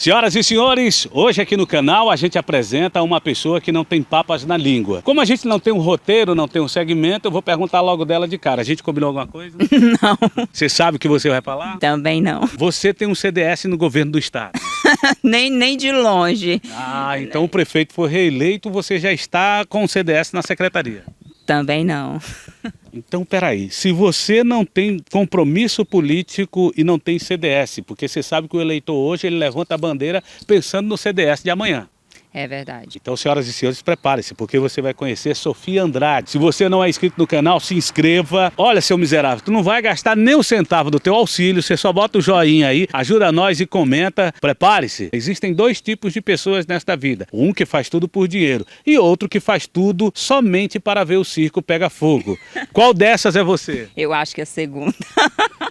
Senhoras e senhores, hoje aqui no canal a gente apresenta uma pessoa que não tem papas na língua. Como a gente não tem um roteiro, não tem um segmento, eu vou perguntar logo dela de cara. A gente combinou alguma coisa? Não. Você sabe o que você vai falar? Também não. Você tem um CDS no governo do estado. nem de longe. Ah, então o prefeito foi reeleito, você já está com o CDS na secretaria. Também não. Então, peraí, se você não tem compromisso político e não tem CDS, porque você sabe que o eleitor hoje ele levanta a bandeira pensando no CDS de amanhã. É verdade. Então, senhoras e senhores, prepare-se, porque você vai conhecer Sofia Andrade. Se você não é inscrito no canal, se inscreva. Olha, seu miserável, tu não vai gastar nem um centavo do teu auxílio, você só bota o joinha aí, ajuda nós e comenta. Prepare-se. Existem dois tipos de pessoas nesta vida. Um que faz tudo por dinheiro e outro que faz tudo somente para ver o circo pegar fogo. Qual dessas é você? Eu acho que é a segunda.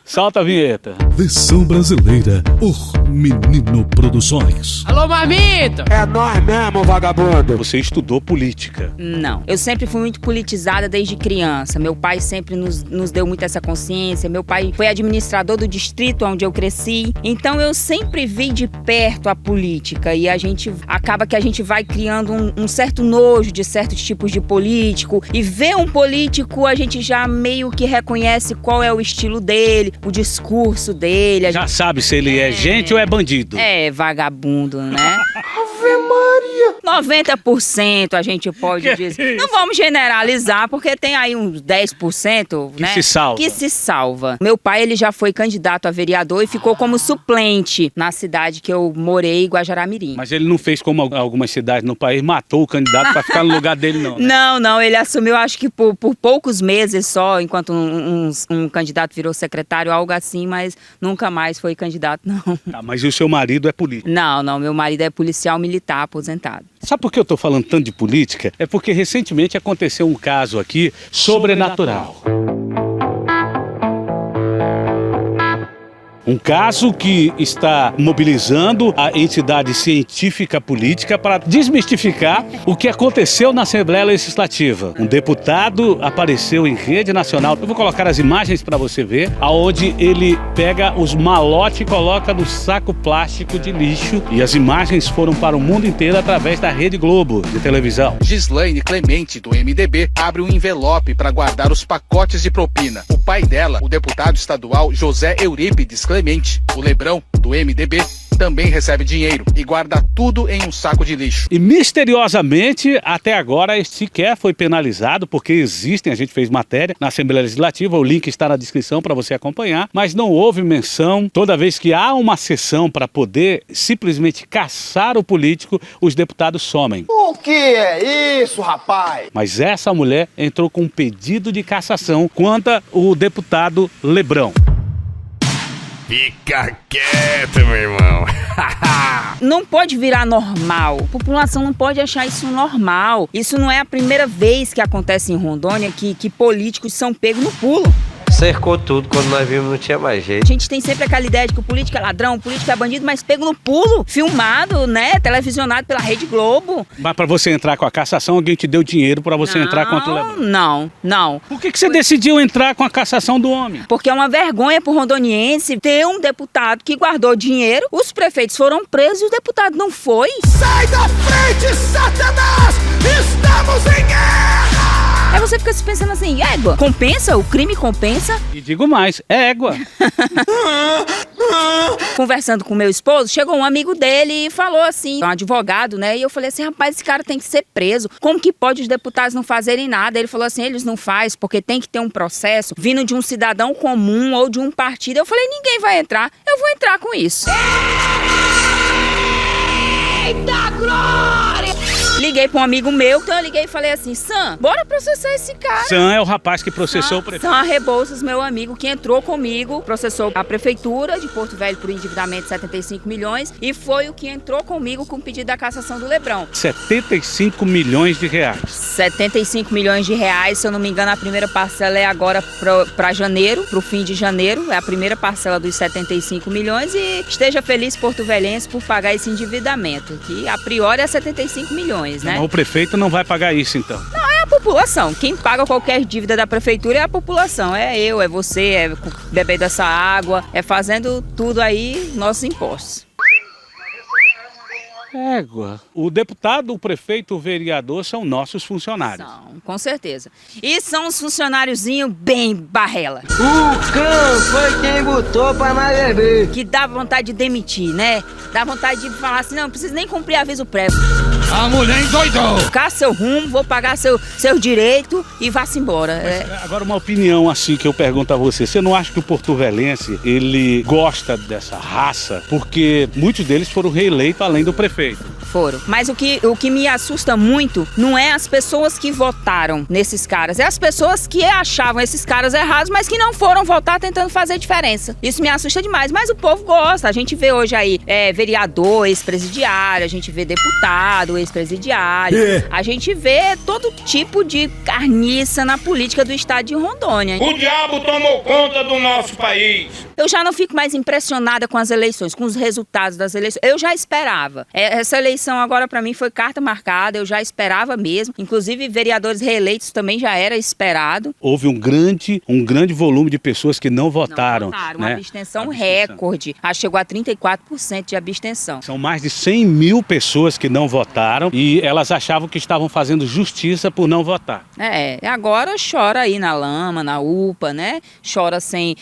Solta a vinheta. Versão brasileira, por Menino Produções. Alô, Marmito! É nós mesmo, vagabundo. Você estudou política. Não. Eu sempre fui muito politizada desde criança. Meu pai sempre nos deu muito essa consciência. Meu pai foi administrador do distrito onde eu cresci. Então eu sempre vi de perto a política. E acaba que a gente vai criando um certo nojo de certos tipos de político. E ver um político, a gente já meio que reconhece qual é o estilo dele, o discurso dele. Já sabe se ele é gente ou é bandido. É, vagabundo, né? Ave Maria. 90% a gente pode dizer. Não vamos generalizar, porque tem aí uns 10%, Que né? se salva. Que se salva. Meu pai, ele já foi candidato a vereador e ficou como suplente na cidade que eu morei, Guajará-Mirim. Mas ele não fez como algumas cidades no país, matou o candidato para ficar no lugar dele, não. Né? Não, ele assumiu, acho que por poucos meses só, enquanto um candidato virou secretário, algo assim, mas nunca mais foi candidato, não. Tá, mas e o seu marido é político? Não, meu marido é policial militar aposentado. Sabe por que eu estou falando tanto de política? É porque recentemente aconteceu um caso aqui sobrenatural. Um caso que está mobilizando a entidade científica política para desmistificar o que aconteceu na Assembleia Legislativa. Um deputado apareceu em rede nacional. Eu vou colocar as imagens para você ver, aonde ele pega os malotes e coloca no saco plástico de lixo. E as imagens foram para o mundo inteiro através da Rede Globo de televisão. Gislaine Clemente, do MDB, abre um envelope para guardar os pacotes de propina. O pai dela, o deputado estadual José Eurípides Clemente, o Lebrão, do MDB, também recebe dinheiro e guarda tudo em um saco de lixo. E misteriosamente, até agora, sequer foi penalizado, porque existem, a gente fez matéria na Assembleia Legislativa, o link está na descrição para você acompanhar, mas não houve menção. Toda vez que há uma sessão para poder simplesmente caçar o político, os deputados somem. O que é isso, rapaz? Mas essa mulher entrou com um pedido de cassação contra o deputado Lebrão. Fica quieto, meu irmão. Não pode virar normal. A população não pode achar isso normal. Isso não é a primeira vez que acontece em Rondônia que políticos são pegos no pulo. Cercou tudo, quando nós vimos não tinha mais jeito. A gente tem sempre aquela ideia de que o político é ladrão, o político é bandido, mas pego no pulo, filmado, né, televisionado pela Rede Globo. Mas para você entrar com a cassação, alguém te deu dinheiro para você entrar contra o Lebrão? Não. Por que você decidiu entrar com a cassação do homem? Porque é uma vergonha pro rondoniense ter um deputado que guardou dinheiro, os prefeitos foram presos e o deputado não foi. Sai da frente, Satanás! Estamos em guerra! Aí você fica se pensando assim, égua, compensa? O crime compensa? E digo mais, é égua. Conversando com meu esposo, chegou um amigo dele e falou assim, um advogado, né? E eu falei assim, rapaz, esse cara tem que ser preso. Como que pode os deputados não fazerem nada? Ele falou assim, eles não fazem porque tem que ter um processo vindo de um cidadão comum ou de um partido. Eu falei, ninguém vai entrar, eu vou entrar com isso. Eita glória! Liguei pra um amigo meu, então eu liguei e falei assim, Sam, bora processar esse cara. Sam é o rapaz que processou o prefeito. Sam Rebouças, meu amigo, que entrou comigo, processou a prefeitura de Porto Velho por endividamento de 75 milhões e foi o que entrou comigo com o pedido da cassação do Lebrão. 75 milhões de reais. 75 milhões de reais, se eu não me engano, a primeira parcela é agora para janeiro, pro fim de janeiro, é a primeira parcela dos 75 milhões e esteja feliz porto-velhense por pagar esse endividamento, que a priori é 75 milhões, né? Mas o prefeito não vai pagar isso, então. Não, é a população. Quem paga qualquer dívida da prefeitura é a população. É eu, é você, é bebendo essa água, é fazendo tudo aí, nossos impostos. Égua. O deputado, o prefeito, o vereador são nossos funcionários. São, com certeza. E são uns funcionáriozinhos bem barrela. O cão foi quem botou pra nós beber. Que dá vontade de demitir, né? Dá vontade de falar assim, não precisa nem cumprir aviso prévio. A mulher endoidou. Ficar seu rumo, vou pagar seu direito e vá-se embora. Agora uma opinião assim que eu pergunto a você não acha que o porto-velhense, ele gosta dessa raça? Porque muitos deles foram reeleitos além do prefeito. Foram. Mas o que me assusta muito não é as pessoas que votaram nesses caras, é as pessoas que achavam esses caras errados, mas que não foram votar tentando fazer diferença. Isso me assusta demais, mas o povo gosta. A gente vê hoje aí vereador, ex-presidiário, a gente vê deputado, ex-presidiário, a gente vê todo tipo de carniça na política do estado de Rondônia. O diabo tomou conta do nosso país. Eu já não fico mais impressionada com as eleições, com os resultados das eleições. Eu já esperava. Essa eleição agora para mim foi carta marcada, eu já esperava mesmo. Inclusive vereadores reeleitos também já era esperado. Houve um grande volume de pessoas que não votaram. Não votaram, né? uma abstenção recorde. Chegou a 34% de abstenção. São mais de 100 mil pessoas que não votaram e elas achavam que estavam fazendo justiça por não votar. Agora chora aí na lama, na UPA, né? Chora sem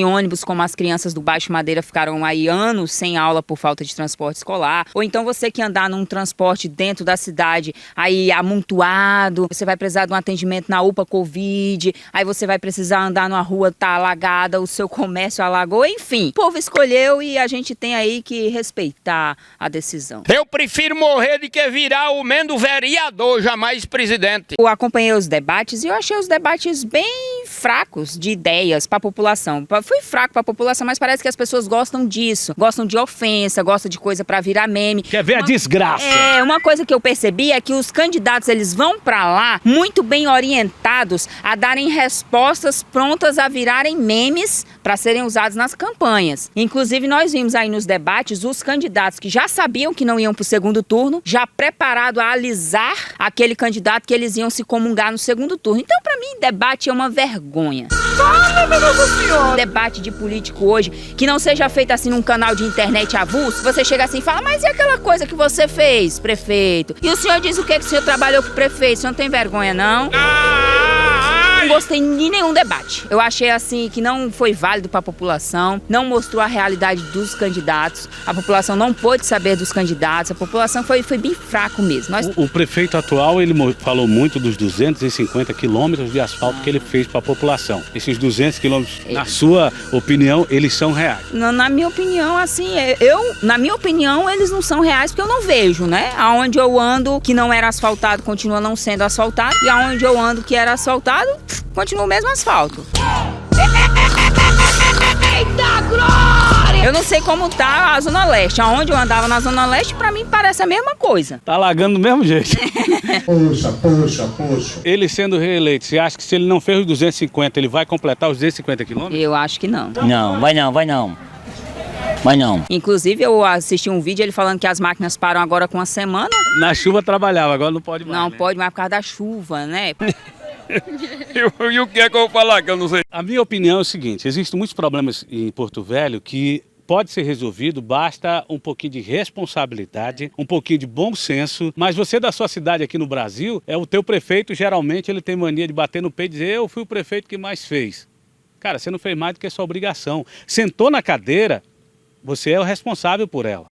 ônibus, como as crianças do Baixo Madeira ficaram aí anos sem aula por falta de transporte escolar. Ou então você que andar num transporte dentro da cidade aí amontoado, você vai precisar de um atendimento na UPA Covid, aí você vai precisar andar numa rua tá alagada, o seu comércio alagou, enfim. O povo escolheu e a gente tem aí que respeitar a decisão. Eu prefiro morrer do que virar o mendo vereador, jamais presidente. Eu acompanhei os debates e eu achei os debates bem fracos de ideias para a população. Foi fraco para a população, mas parece que as pessoas gostam disso, gostam de ofensa, gostam de coisa para virar meme. Quer ver a desgraça? Uma coisa que eu percebi é que os candidatos, eles vão para lá muito bem orientados a darem respostas prontas a virarem memes para serem usados nas campanhas. Inclusive, nós vimos aí nos debates os candidatos que já sabiam que não iam para o segundo turno, já preparado a alisar aquele candidato que eles iam se comungar no segundo turno. Então, para mim, debate é uma vergonha. Debate de político hoje, que não seja feito assim num canal de internet avulso, você chega assim e fala, mas e aquela coisa que você fez, prefeito? E o senhor diz o que o senhor trabalhou com o prefeito? O senhor não tem vergonha, não? Não gostei de nenhum debate. Eu achei assim que não foi válido para a população, não mostrou a realidade dos candidatos, a população não pôde saber dos candidatos, a população foi bem fraco mesmo. O prefeito atual, ele falou muito dos 250 quilômetros de asfalto que ele fez para a população. Esses 200 quilômetros, na sua opinião, eles são reais? Na minha opinião, assim, na minha opinião, eles não são reais porque eu não vejo, né? Aonde eu ando, que não era asfaltado, continua não sendo asfaltado, e aonde eu ando, que era asfaltado, continua o mesmo asfalto. Eita glória! Eu não sei como tá a Zona Leste. Aonde eu andava na Zona Leste, pra mim parece a mesma coisa. Tá alagando do mesmo jeito. Poxa. Ele sendo reeleito, você acha que se ele não fez os 250, ele vai completar os 250 quilômetros? Eu acho que não. Não, vai não. Mas não. Inclusive, eu assisti um vídeo ele falando que as máquinas param agora com uma semana. Na chuva trabalhava, agora não pode mais. Não né? pode mais por causa da chuva, né? E o que é que eu vou falar que eu não sei? A minha opinião é o seguinte, existem muitos problemas em Porto Velho que pode ser resolvido, basta um pouquinho de responsabilidade, um pouquinho de bom senso, mas você da sua cidade aqui no Brasil, o teu prefeito, geralmente ele tem mania de bater no peito e dizer, eu fui o prefeito que mais fez. Cara, você não fez mais do que a sua obrigação. Sentou na cadeira, você é o responsável por ela.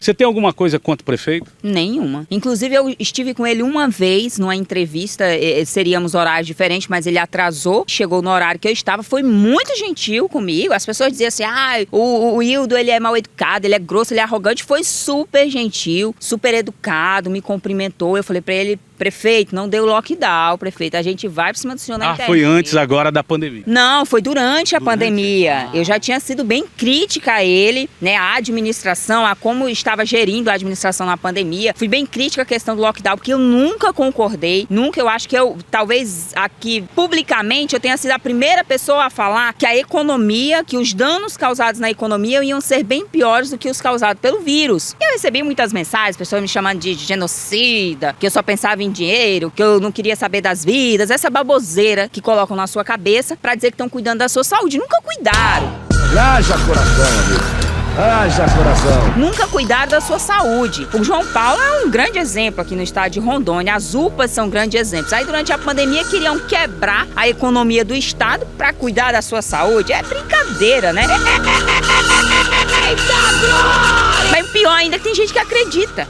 Você tem alguma coisa contra o prefeito? Nenhuma. Inclusive, eu estive com ele uma vez numa entrevista, seríamos horários diferentes, mas ele atrasou, chegou no horário que eu estava, foi muito gentil comigo. As pessoas diziam assim, o Hildo, ele é mal educado, ele é grosso, ele é arrogante. Foi super gentil, super educado, me cumprimentou. Eu falei pra ele, prefeito, não deu lockdown, prefeito, a gente vai pra cima do senhor na internet. Foi antes agora da pandemia? Não, foi durante a pandemia. Eu já tinha sido bem crítica a ele, né, a administração, a como estava gerindo a administração na pandemia. Fui bem crítica à questão do lockdown, porque eu nunca concordei, eu acho que talvez aqui publicamente, eu tenha sido a primeira pessoa a falar que a economia, que os danos causados na economia iam ser bem piores do que os causados pelo vírus. Eu recebi muitas mensagens, pessoas me chamando de genocida, que eu só pensava em dinheiro, que eu não queria saber das vidas, essa baboseira que colocam na sua cabeça pra dizer que estão cuidando da sua saúde. Nunca cuidaram. Haja coração, amigo. Haja coração. Nunca cuidaram da sua saúde. O João Paulo é um grande exemplo aqui no estado de Rondônia. As UPAs são grandes exemplos. Aí durante a pandemia queriam quebrar a economia do estado para cuidar da sua saúde. É brincadeira, né? Mas pior ainda que tem gente que acredita.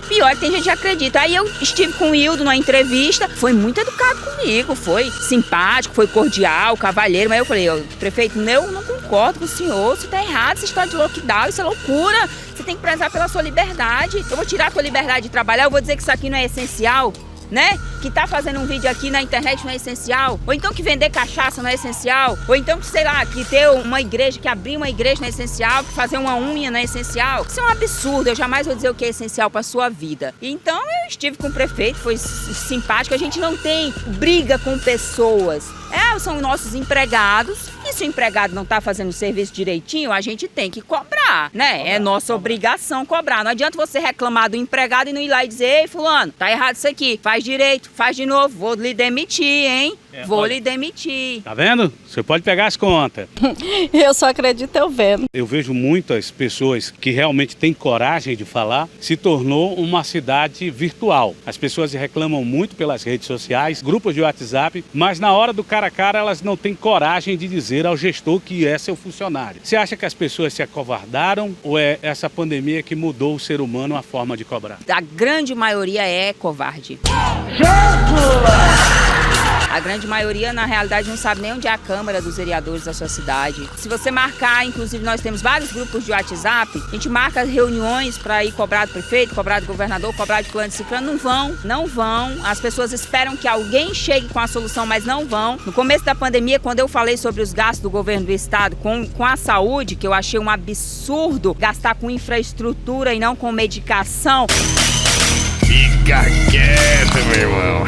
Aí eu estive com o Hildo numa entrevista. Foi muito educado comigo. Foi simpático, foi cordial, cavalheiro. Mas eu falei, prefeito, eu não concordo com o senhor. Isso tá errado, essa história de lockdown, isso é loucura. Você tem que prezar pela sua liberdade. Eu vou tirar a tua liberdade de trabalhar, eu vou dizer que isso aqui não é essencial, né? Que tá fazendo um vídeo aqui na internet não é essencial. Ou então que vender cachaça não é essencial. Ou então que, sei lá, que ter uma igreja, que abrir uma igreja não é essencial. Que fazer uma unha não é essencial. Isso é um absurdo. Eu jamais vou dizer o que é essencial pra sua vida. Então eu estive com o prefeito, foi simpático. A gente não tem briga com pessoas. São nossos empregados. E se o empregado não tá fazendo o serviço direitinho, a gente tem que cobrar, né? É nossa obrigação cobrar. Não adianta você reclamar do empregado e não ir lá e dizer, ei, fulano, tá errado isso aqui. Faz direito, faz de novo. Vou lhe demitir, hein? Vou lhe demitir. Tá vendo? Você pode pegar as contas. Eu só acredito eu vendo. Eu vejo muitas pessoas que realmente têm coragem de falar. Se tornou uma cidade virtual. As pessoas reclamam muito pelas redes sociais, grupos de WhatsApp, mas na hora do cara a cara elas não têm coragem de dizer ao gestor que é seu funcionário. Você acha que as pessoas se acovardaram ou é essa pandemia que mudou o ser humano a forma de cobrar? A grande maioria é covarde. A grande maioria, na realidade, não sabe nem onde é a Câmara dos Vereadores da sua cidade. Se você marcar, inclusive nós temos vários grupos de WhatsApp, a gente marca reuniões para ir cobrar do prefeito, cobrar do governador, cobrar de fulano de ciclano, não vão. As pessoas esperam que alguém chegue com a solução, mas não vão. No começo da pandemia, quando eu falei sobre os gastos do governo do estado com a saúde, que eu achei um absurdo gastar com infraestrutura e não com medicação. Fica quieto, meu irmão.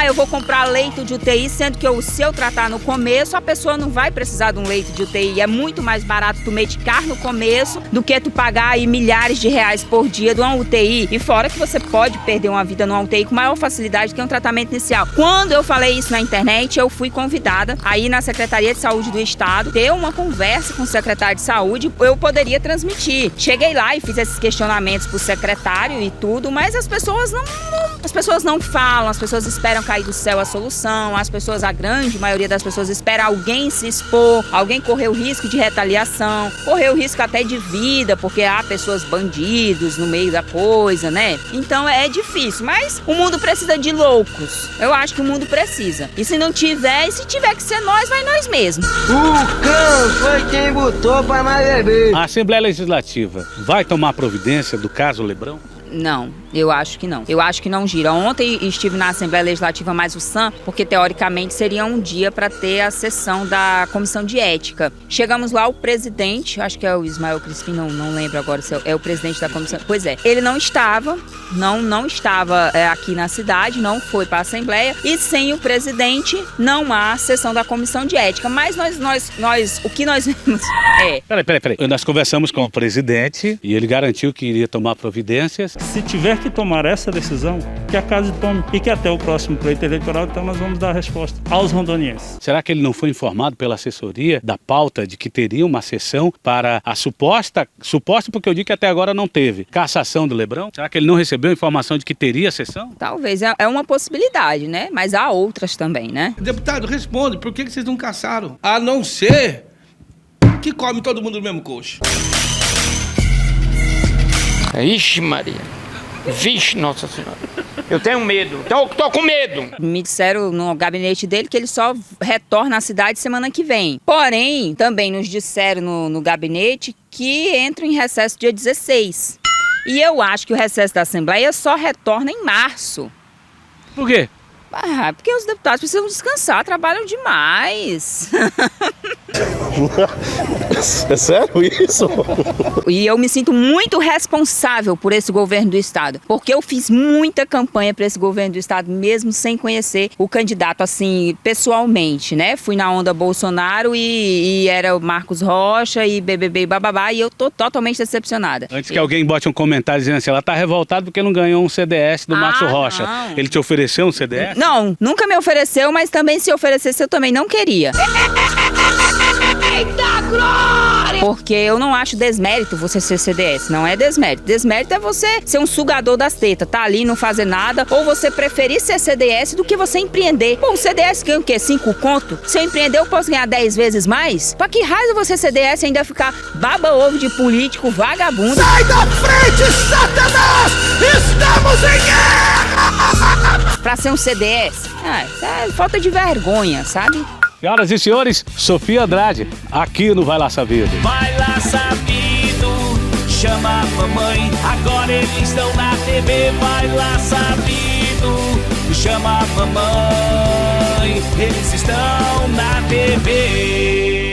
Eu vou comprar leito de UTI, sendo que se eu tratar no começo, a pessoa não vai precisar de um leito de UTI. É muito mais barato tu medicar no começo do que tu pagar aí milhares de reais por dia de uma UTI. E fora que você pode perder uma vida numa UTI com maior facilidade do que um tratamento inicial. Quando eu falei isso na internet, eu fui convidada aí na Secretaria de Saúde do Estado, ter uma conversa com o secretário de Saúde, eu poderia transmitir. Cheguei lá e fiz esses questionamentos pro secretário e tudo, mas as pessoas não falam, as pessoas esperam cair do céu a solução, a grande maioria das pessoas espera alguém se expor, alguém correr o risco de retaliação, correr o risco até de vida, porque há pessoas bandidos no meio da coisa, né? Então é difícil, mas o mundo precisa de loucos. Eu acho que o mundo precisa. E se não tiver, e se tiver que ser nós, vai nós mesmos. O cão foi quem botou pra nós beber. A Assembleia Legislativa vai tomar providência do caso Lebrão? Não, eu acho que não. Eu acho que não gira. Ontem estive na Assembleia Legislativa mais o SAM, porque teoricamente seria um dia para ter a sessão da Comissão de Ética. Chegamos lá, o presidente, acho que é o Ismael Crispim, não lembro agora se é o presidente da comissão. Pois é, ele não estava aqui na cidade, não foi para a Assembleia, e sem o presidente não há sessão da Comissão de Ética. Mas o que nós vemos é... Peraí. Nós conversamos com o presidente e ele garantiu que iria tomar providências. Se tiver que tomar essa decisão, que a casa tome e que até o próximo pleito eleitoral, então nós vamos dar a resposta aos rondonienses. Será que ele não foi informado pela assessoria da pauta de que teria uma sessão para a suposta, porque eu digo que até agora não teve, cassação do Lebrão? Será que ele não recebeu a informação de que teria sessão? Talvez, é uma possibilidade, né? Mas há outras também, né? Deputado, responde, por que vocês não caçaram? A não ser que come todo mundo no mesmo coxo. Ixi, Maria. Vixe, Nossa Senhora. Eu tenho medo. Tô com medo. Me disseram no gabinete dele que ele só retorna à cidade semana que vem. Porém, também nos disseram no gabinete que entra em recesso dia 16. E eu acho que o recesso da Assembleia só retorna em março. Por quê? Porque os deputados precisam descansar, trabalham demais. É sério isso? E eu me sinto muito responsável por esse governo do estado, porque eu fiz muita campanha para esse governo do estado, mesmo sem conhecer o candidato assim, pessoalmente, né? Fui na onda Bolsonaro e era o Marcos Rocha e BBB e bababá, e eu tô totalmente decepcionada. Antes que alguém bote um comentário dizendo assim, ela tá revoltada porque não ganhou um CDS do Marcos Rocha. Não. Ele te ofereceu um CDS? Não, nunca me ofereceu, mas também se oferecesse eu também não queria. Eita glória! Porque eu não acho desmérito você ser CDS, não é desmérito. Desmérito é você ser um sugador das tetas, tá ali, não fazer nada, ou você preferir ser CDS do que você empreender. Pô, o CDS ganha o quê? 5 conto? Se eu empreender, eu posso ganhar 10 vezes mais? Pra que raio você CDS e ainda ficar baba-ovo de político vagabundo? Sai da frente, Satanás! Estamos em guerra! Pra ser um CDS? Isso é falta de vergonha, sabe? Senhoras e senhores, Sofia Andrade, aqui no Vai Lá Sabido. Vai Lá Sabido, chama a mamãe, agora eles estão na TV. Vai Lá Sabido, chama a mamãe, eles estão na TV.